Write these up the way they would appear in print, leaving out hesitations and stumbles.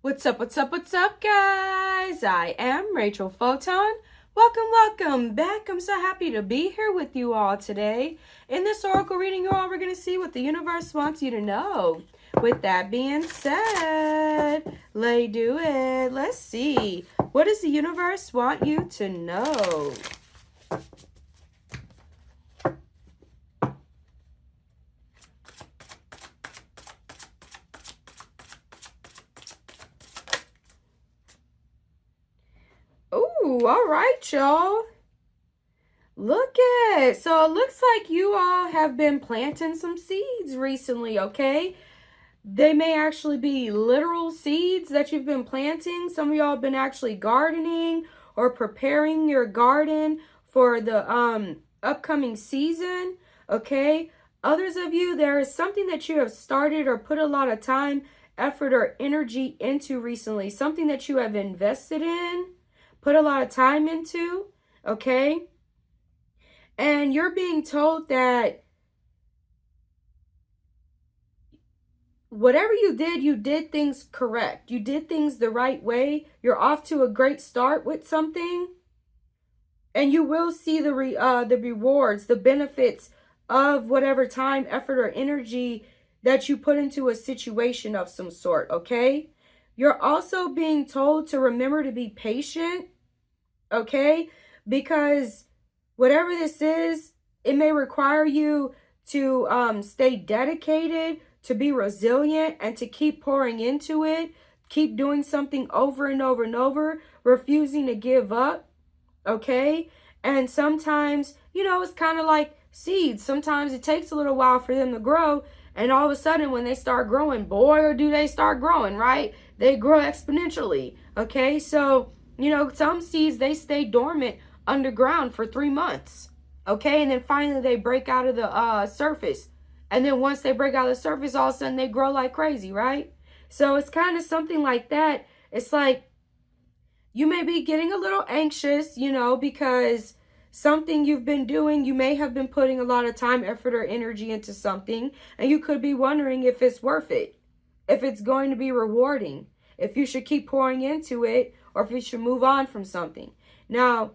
What's up, guys? I am Rachel Photon. Welcome back. I'm so happy to be here with you all today. In this oracle reading, you all, we're going to see what the universe wants you to know. With that being said, let's do it. Let's see. What does the universe want you to know? Ooh, all right, y'all. Look at it. So it looks like you all have been planting some seeds recently, okay? They may actually be literal seeds that you've been planting. Some of y'all have been actually gardening or preparing your garden for the upcoming season, okay? Others of you, there is something that you have started or put a lot of time, effort, or energy into recently. Something that you have invested in, put a lot of time into, okay? And you're being told that whatever you did things correct. You did things the right way. You're off to a great start with something. And you will see the rewards, the benefits of whatever time, effort, or energy that you put into a situation of some sort, okay? You're also being told to remember to be patient, okay? Because whatever this is, it may require you to stay dedicated, to be resilient, and to keep pouring into it. Keep doing something over and over and over, refusing to give up, okay? And sometimes, it's kind of like seeds. Sometimes it takes a little while for them to grow, and all of a sudden when they start growing, boy, or do they start growing, right? They grow exponentially, okay? So, some seeds, they stay dormant underground for 3 months, okay? And then finally they break out of the surface. And then once they break out of the surface, all of a sudden they grow like crazy, right? So it's kind of something like that. It's like you may be getting a little anxious, because something you've been doing, you may have been putting a lot of time, effort, or energy into something, and you could be wondering if it's worth it, if it's going to be rewarding, if you should keep pouring into it, or if you should move on from something. Now,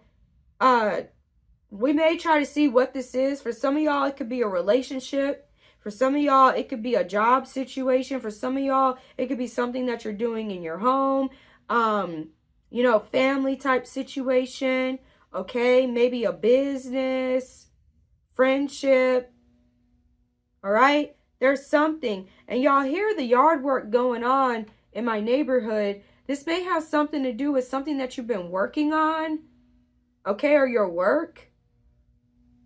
we may try to see what this is. For some of y'all, it could be a relationship. For some of y'all, it could be a job situation. For some of y'all, it could be something that you're doing in your home. Family type situation. Okay, maybe a business, friendship. All right, there's something. And y'all hear the yard work going on in my neighborhood. This may have something to do with something that you've been working on. Okay, or your work.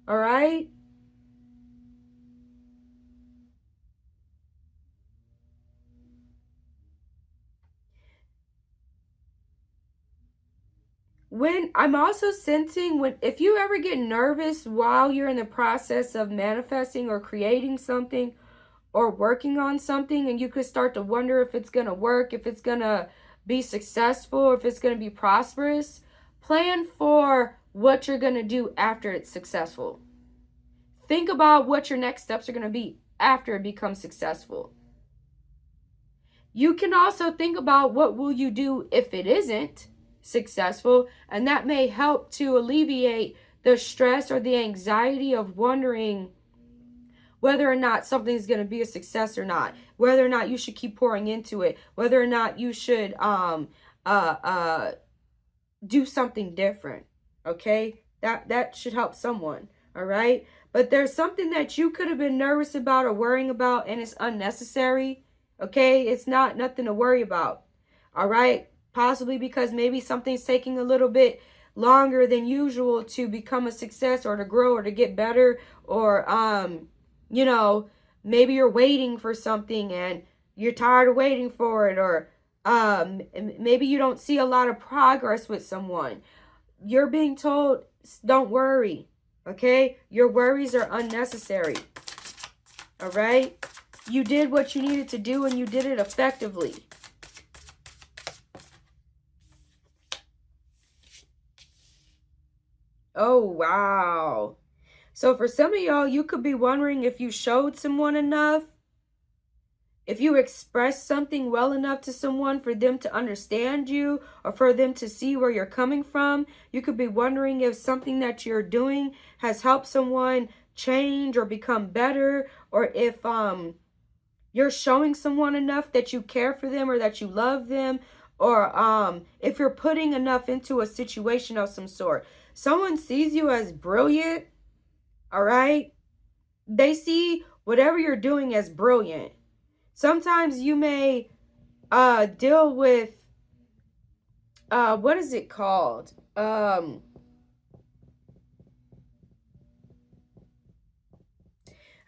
All right. When I'm also sensing, if you ever get nervous while you're in the process of manifesting or creating something or working on something, and you could start to wonder if it's going to work, if it's going to be successful, if it's going to be prosperous, plan for what you're going to do after it's successful. Think about what your next steps are going to be after it becomes successful. You can also think about what will you do if it isn't successful, and that may help to alleviate the stress or the anxiety of wondering whether or not something's going to be a success or not, whether or not you should keep pouring into it, whether or not you should do something different. Okay, that should help someone. All right, but there's something that you could have been nervous about or worrying about, and it's unnecessary. Okay, it's nothing to worry about. All right, possibly because maybe something's taking a little bit longer than usual to become a success or to grow or to get better, or maybe you're waiting for something and you're tired of waiting for it, or maybe you don't see a lot of progress with someone. You're being told, don't worry, okay? Your worries are unnecessary, all right? You did what you needed to do, and you did it effectively. Oh, wow. So for some of y'all, you could be wondering if you showed someone enough, if you express something well enough to someone for them to understand you or for them to see where you're coming from, you could be wondering if something that you're doing has helped someone change or become better, or if you're showing someone enough that you care for them or that you love them, or if you're putting enough into a situation of some sort. Someone sees you as brilliant, all right? They see whatever you're doing as brilliant. Sometimes you may deal with what is it called?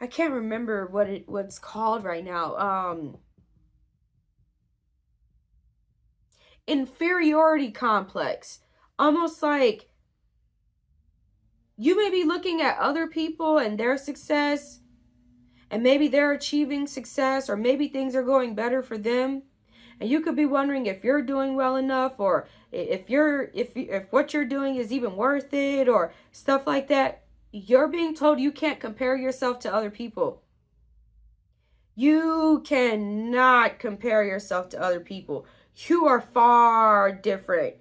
I can't remember what's called right now. Inferiority complex. Almost like you may be looking at other people and their success, and maybe they're achieving success, or maybe things are going better for them, and you could be wondering if you're doing well enough, or if what you're doing is even worth it, or stuff like that. You're being told you can't compare yourself to other people. You cannot compare yourself to other people. You are far different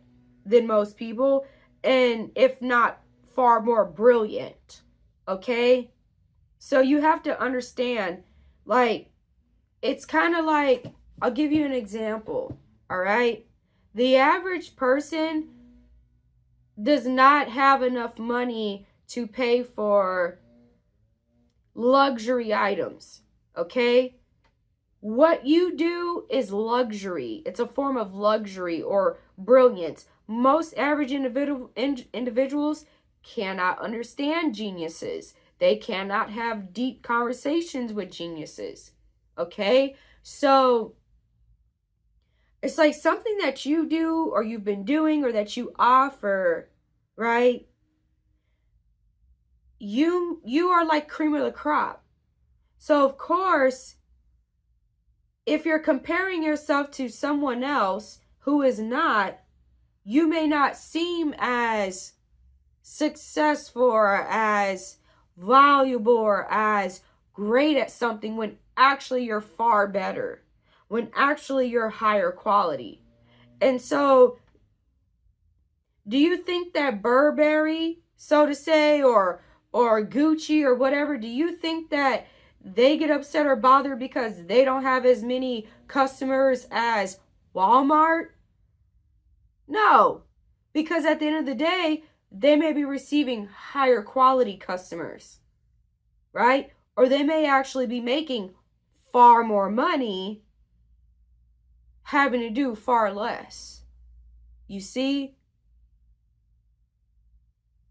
than most people, and if not far more brilliant. Okay? So you have to understand, like, it's kind of like, I'll give you an example, all right? The average person does not have enough money to pay for luxury items, okay? What you do is luxury. It's a form of luxury or brilliance. Most average individuals cannot understand geniuses. They cannot have deep conversations with geniuses. Okay? So it's like something that you do or you've been doing or that you offer, right? You are like cream of the crop. So of course, if you're comparing yourself to someone else who is not, you may not seem as successful or as valuable or as great at something when actually you're far better, when actually you're higher quality. And so, do you think that Burberry, so to say, or Gucci or whatever, do you think that they get upset or bothered because they don't have as many customers as Walmart? No, because at the end of the day, they may be receiving higher quality customers, right? Or they may actually be making far more money having to do far less. You see?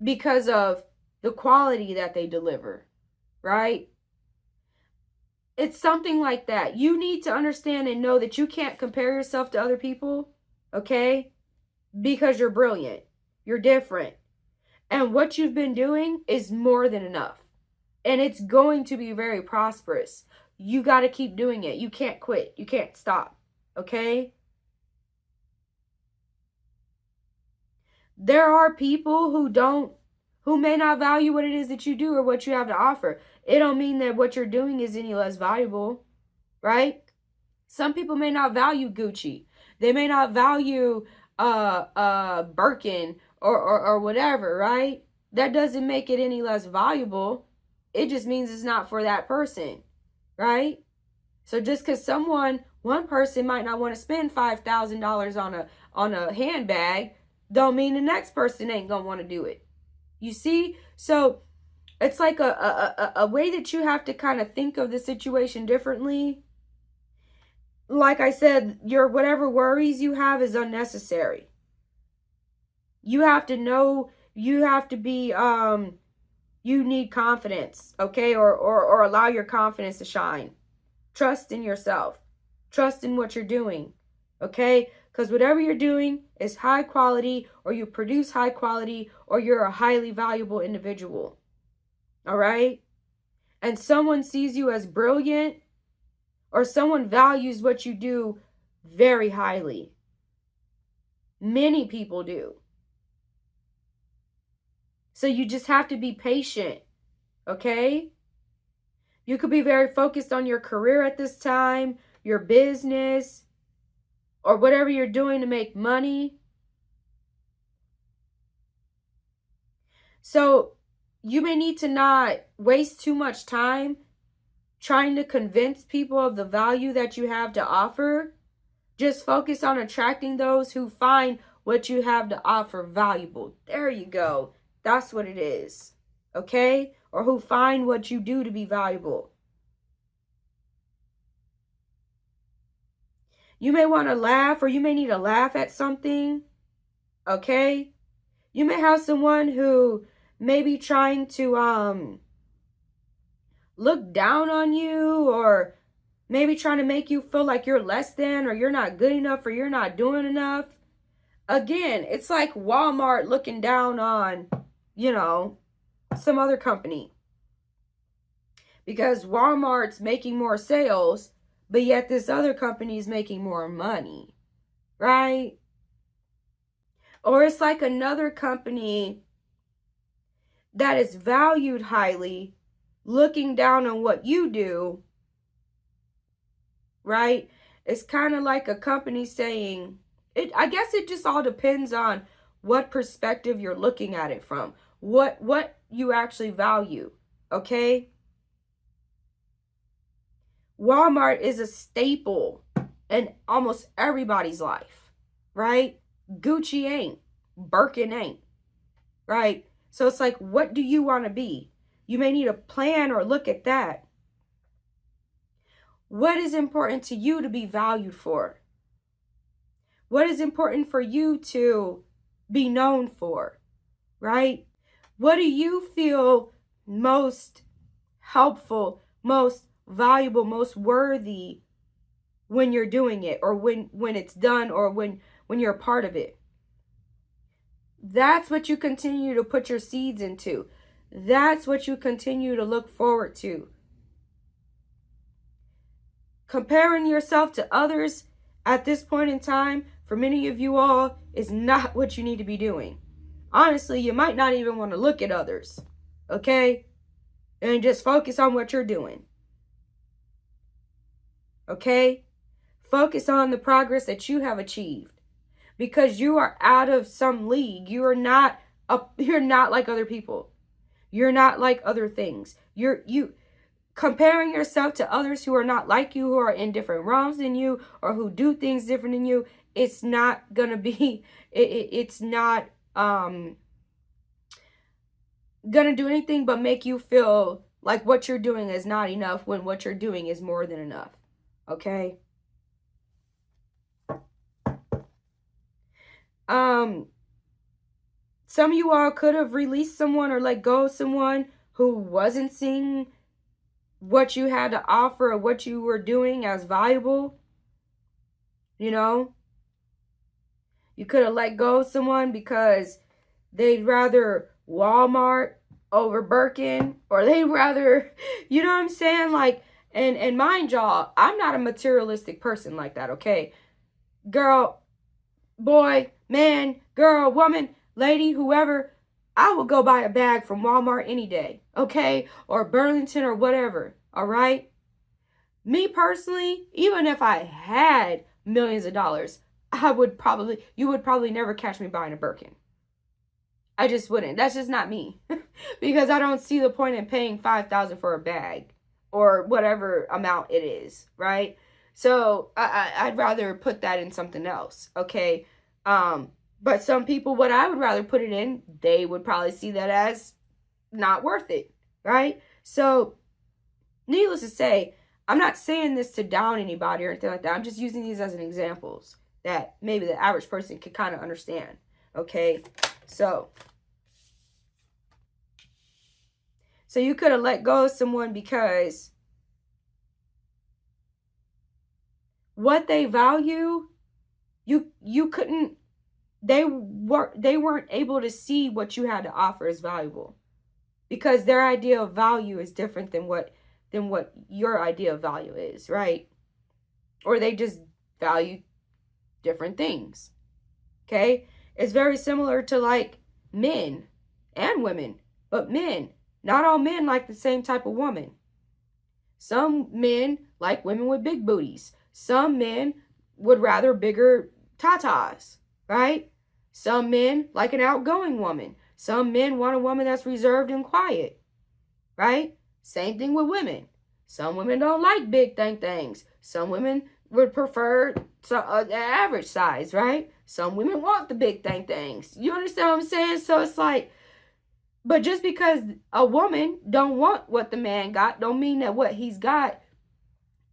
Because of the quality that they deliver, right? It's something like that. You need to understand and know that you can't compare yourself to other people, okay? Because you're brilliant. You're different. And what you've been doing is more than enough. And it's going to be very prosperous. You got to keep doing it. You can't quit. You can't stop, okay? There are people who may not value what it is that you do or what you have to offer. It don't mean that what you're doing is any less valuable, right? Some people may not value Gucci. They may not value Birkin or whatever, right? That doesn't make it any less valuable. It just means it's not for that person, right? So just because one person might not want to spend $5,000 on a handbag, don't mean the next person ain't gonna want to do it. You see? So it's like a way that you have to kind of think of the situation differently. Like I said, your whatever worries you have is unnecessary. You have to know, you have to be you need confidence, okay? Or allow your confidence to shine. Trust in yourself. Trust in what you're doing, okay? Because whatever you're doing is high quality, or you produce high quality, or you're a highly valuable individual, all right? And someone sees you as brilliant, or someone values what you do very highly. Many people do. So you just have to be patient, okay? You could be very focused on your career at this time. your business, or whatever you're doing to make money. So you may need to not waste too much time trying to convince people of the value that you have to offer. Just focus on attracting those who find what you have to offer valuable. There you go. That's what it is. Okay? Or who find what you do to be valuable. You may want to laugh, or you may need to laugh at something. Okay? You may have someone who may be trying to look down on you, or maybe trying to make you feel like you're less than, or you're not good enough, or you're not doing enough. Again, it's like Walmart looking down on, you know, some other company. Because Walmart's making more sales, but yet this other company is making more money. Right? Or it's like another company that is valued highly, looking down on what you do. Right? It's kind of like a company saying, I guess it just all depends on what perspective you're looking at it from. What you actually value. Okay? Walmart is a staple in almost everybody's life. Right? Gucci ain't. Birkin ain't. Right? So it's like, what do you want to be? You may need a plan or look at that. What is important to you to be valued for? What is important for you to be known for? Right? What do you feel most helpful, most valuable, most worthy when you're doing it, or when it's done, or when you're a part of it? That's what you continue to put your seeds into. That's what you continue to look forward to. Comparing yourself to others at this point in time, for many of you all, is not what you need to be doing. Honestly, you might not even want to look at others. Okay? And just focus on what you're doing. Okay? Focus on the progress that you have achieved. Because you are out of some league. You're not like other people. You're not like other things. You comparing yourself to others who are not like you, who are in different realms than you, or who do things different than you. It's not gonna be. It's not gonna do anything but make you feel like what you're doing is not enough, when what you're doing is more than enough. Okay? Some of you all could have released someone or let go of someone who wasn't seeing what you had to offer or what you were doing as valuable. You know? You could have let go of someone because they'd rather Walmart over Birkin, or they'd rather, you know what I'm saying? Like, and mind y'all, I'm not a materialistic person like that, okay? Girl, boy, man, girl, woman, lady, whoever, I will go buy a bag from Walmart any day, okay? Or Burlington or whatever, all right? Me personally, even if I had millions of dollars, you would probably never catch me buying a Birkin. I just wouldn't. That's just not me. Because I don't see the point in paying $5,000 for a bag or whatever amount it is, right? So I'd rather put that in something else, okay? But some people, what I would rather put it in, they would probably see that as not worth it, right? So needless to say, I'm not saying this to down anybody or anything like that. I'm just using these as an examples that maybe the average person could kind of understand, okay? So you could have let go of someone because what they value, you couldn't, they weren't able to see what you had to offer as valuable, because their idea of value is different than what your idea of value is, right? Or they just value different things. Okay? It's very similar to like men and women, but men, not all men like the same type of woman. Some men like women with big booties. Some men would rather bigger tatas, right? Some men like an outgoing woman. Some men want a woman that's reserved and quiet, right? Same thing with women. Some women don't like big things. Some women would prefer the average size, right? Some women want the big things. You understand what I'm saying? So it's like, but just because a woman don't want what the man got, don't mean that what he's got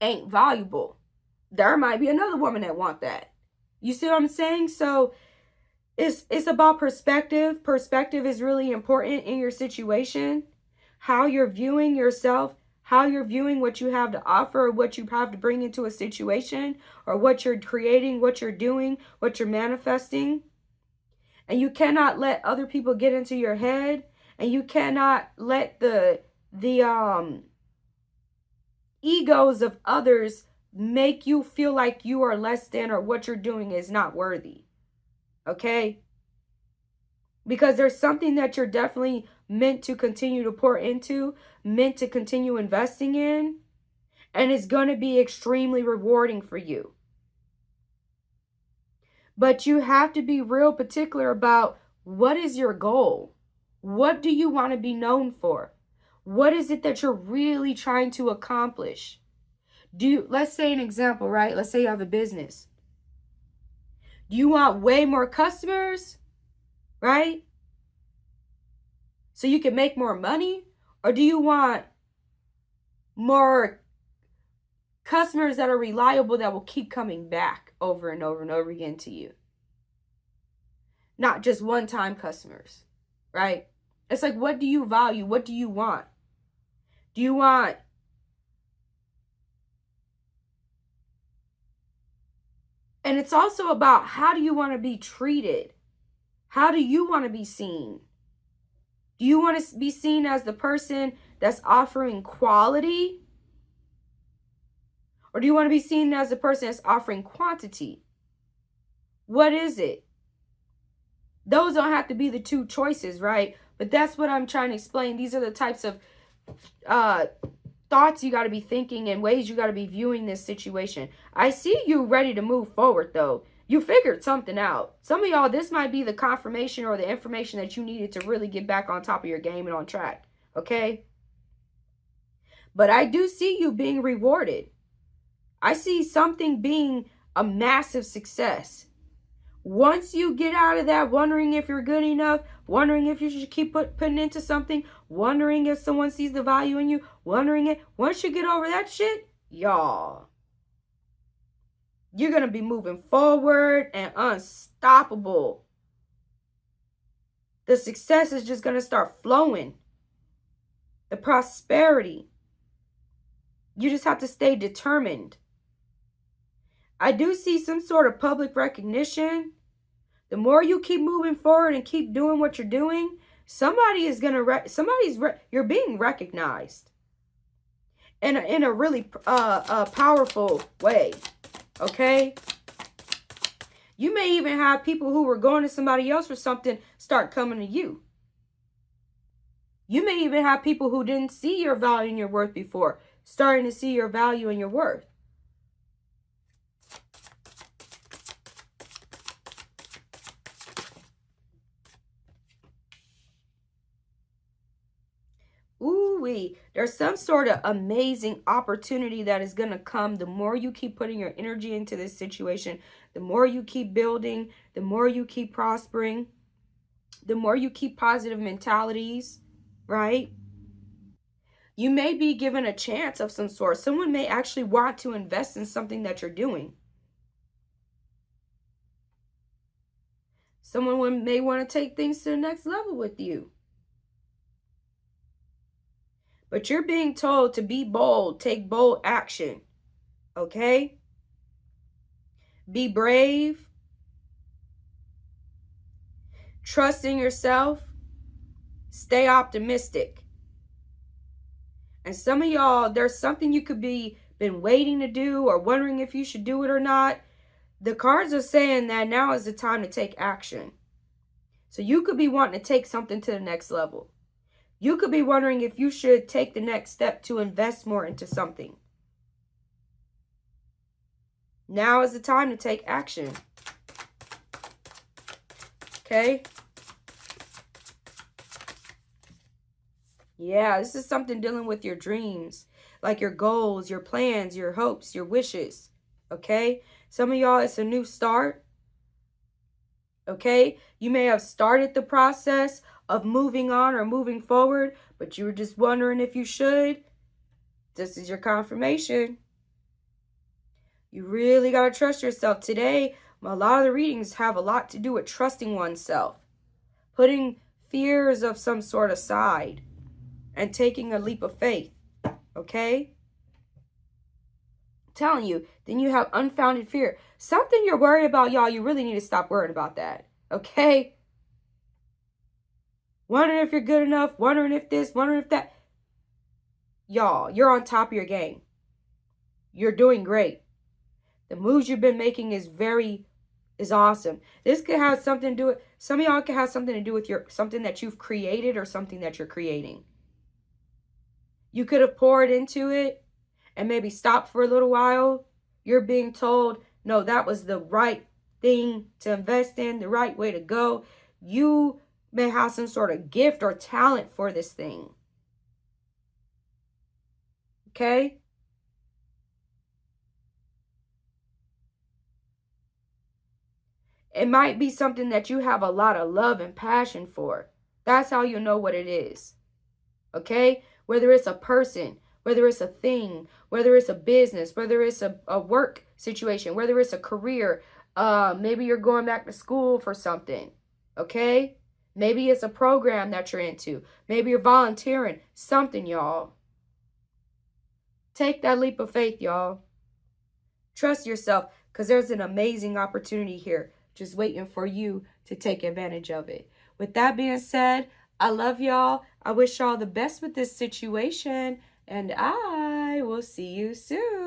ain't valuable. There might be another woman that want that. You see what I'm saying? So it's about perspective. Perspective is really important in your situation. How you're viewing yourself, how you're viewing what you have to offer, or what you have to bring into a situation, or what you're creating, what you're doing, what you're manifesting. And you cannot let other people get into your head, and you cannot let the egos of others make you feel like you are less than, or what you're doing is not worthy. Okay? Because there's something that you're definitely meant to continue to pour into, meant to continue investing in, and it's going to be extremely rewarding for you. But you have to be real particular about what is your goal? What do you want to be known for? What is it that you're really trying to accomplish? Let's say an example, right? Let's say you have a business. Do you want way more customers, right? So you can make more money? Or do you want more customers that are reliable, that will keep coming back over and over and over again to you? Not just one-time customers, right? It's like, what do you value? What do you want? Do you want And it's also about, how do you want to be treated? How do you want to be seen? Do you want to be seen as the person that's offering quality? Or do you want to be seen as the person that's offering quantity? What is it? Those don't have to be the two choices, right? But that's what I'm trying to explain. These are the types of thoughts you got to be thinking, and ways you got to be viewing this situation. I see you ready to move forward, though. You figured something out. Some of y'all, this might be the confirmation or the information that you needed to really get back on top of your game and on track. Okay? But I do see you being rewarded. I see something being a massive success. Once you get out of that wondering if you're good enough, wondering if you should keep putting into something, wondering if someone sees the value in you, wondering it, once you get over that shit, y'all, you're going to be moving forward and unstoppable. The success is just going to start flowing. The prosperity. You just have to stay determined. I do see some sort of public recognition. The more you keep moving forward and keep doing what you're doing, somebody is going to, you're being recognized in a really powerful way. Okay? You may even have people who were going to somebody else for something start coming to you. You may even have people who didn't see your value and your worth before starting to see your value and your worth. Ooh-wee. There's some sort of amazing opportunity that is going to come. The more you keep putting your energy into this situation, the more you keep building, the more you keep prospering, the more you keep positive mentalities, right? You may be given a chance of some sort. Someone may actually want to invest in something that you're doing. Someone may want to take things to the next level with you. But you're being told to be bold, take bold action, okay? Be brave. Trust in yourself. Stay optimistic. And some of y'all, there's something you could be been waiting to do or wondering if you should do it or not. The cards are saying that now is the time to take action. So you could be wanting to take something to the next level. You could be wondering if you should take the next step to invest more into something. Now is the time to take action. Okay? Yeah, this is something dealing with your dreams, like your goals, your plans, your hopes, your wishes. Okay? Some of y'all, it's a new start. Okay? You may have started the process of moving on or moving forward, but you were just wondering if you should. This is your confirmation. You really got to trust yourself. Today, a lot of the readings have a lot to do with trusting oneself, putting fears of some sort aside, and taking a leap of faith. Okay? I'm telling you, then you have unfounded fear. Something you're worried about, y'all, you really need to stop worrying about that. Okay? Wondering if you're good enough, wondering if this, wondering if that. Y'all, you're on top of your game. You're doing great. The moves you've been making is awesome. This could have something to do with, some of y'all could have something to do with something that you've created or something that you're creating. You could have poured into it and maybe stopped for a little while. You're being told, no, that was the right thing to invest in, the right way to go. You may have some sort of gift or talent for this thing. Okay? It might be something that you have a lot of love and passion for. That's how you know what it is. Okay? Whether it's a person, whether it's a thing, whether it's a business, whether it's a work situation, whether it's a career, maybe you're going back to school for something. Okay? Maybe it's a program that you're into. Maybe you're volunteering. Something, y'all. Take that leap of faith, y'all. Trust yourself, because there's an amazing opportunity here just waiting for you to take advantage of it. With that being said, I love y'all. I wish y'all the best with this situation, and I will see you soon.